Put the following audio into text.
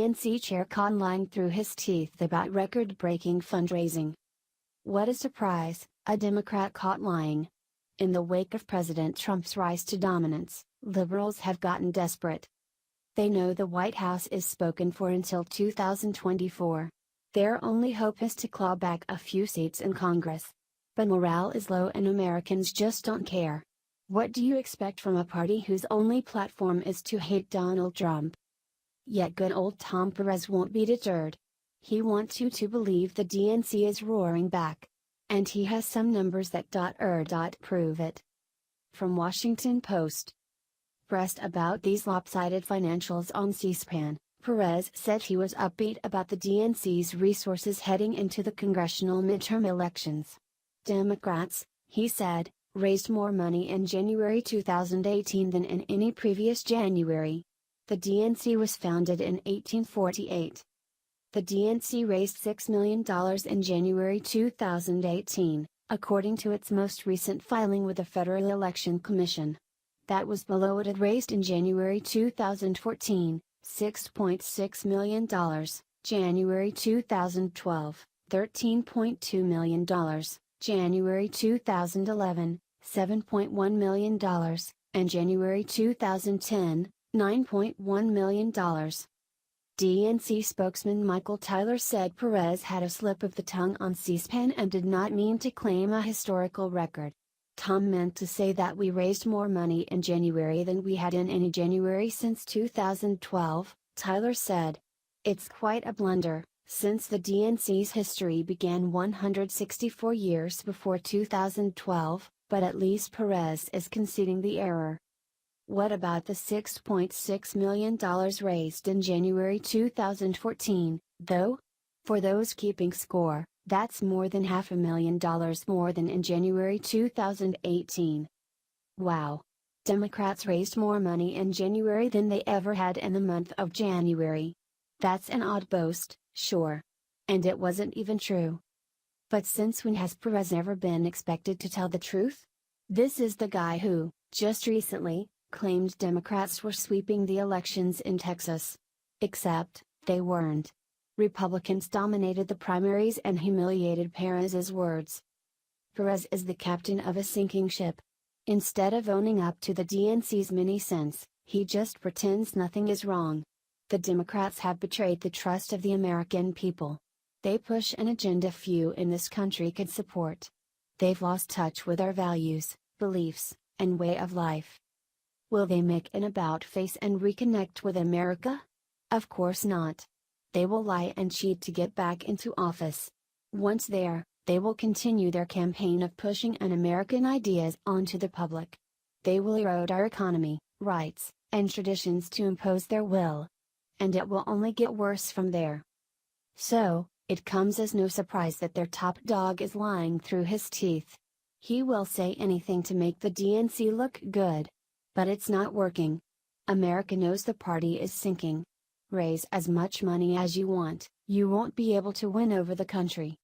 DNC chair caught lying through his teeth about record-breaking fundraising. What a surprise, a Democrat caught lying. In the wake of President Trump's rise to dominance, liberals have gotten desperate. They know the White House is spoken for until 2024. Their only hope is to claw back a few seats in Congress. But morale is low and Americans just don't care. What do you expect from a party whose only platform is to hate Donald Trump? Yet good old Tom Perez won't be deterred. He wants you to believe the DNC is roaring back. And he has some numbers that prove it. From Washington Post. Pressed about these lopsided financials on C-SPAN, Perez said he was upbeat about the DNC's resources heading into the congressional midterm elections. Democrats, he said, raised more money in January 2018 than in any previous January. The DNC was founded in 1848. The DNC raised $6 million in January 2018, according to its most recent filing with the Federal Election Commission. That was below what it raised in January 2014, $6.6 million, January 2012, $13.2 million, January 2011, $7.1 million, and January 2010, $9.1 million. DNC spokesman Michael Tyler said Perez had a slip of the tongue on C-SPAN and did not mean to claim a historical record. Tom meant to say that we raised more money in January than we had in any January since 2012, Tyler said. It's quite a blunder, since the DNC's history began 164 years before 2012, but at least Perez is conceding the error. What about the $6.6 million raised in January 2014, though? For those keeping score, that's more than $500,000 more than in January 2018. Wow! Democrats raised more money in January than they ever had in the month of January. That's an odd boast, sure. And it wasn't even true. But since when has Perez ever been expected to tell the truth? This is the guy who, just recently, claimed Democrats were sweeping the elections in Texas. Except, they weren't. Republicans dominated the primaries and humiliated Perez's words. Perez is the captain of a sinking ship. Instead of owning up to the DNC's many sins, he just pretends nothing is wrong. The Democrats have betrayed the trust of the American people. They push an agenda few in this country could support. They've lost touch with our values, beliefs, and way of life. Will they make an about-face and reconnect with America? Of course not. They will lie and cheat to get back into office. Once there, they will continue their campaign of pushing un-American ideas onto the public. They will erode our economy, rights, and traditions to impose their will. And it will only get worse from there. So, it comes as no surprise that their top dog is lying through his teeth. He will say anything to make the DNC look good. But it's not working. America knows the party is sinking. Raise as much money as you want, you won't be able to win over the country.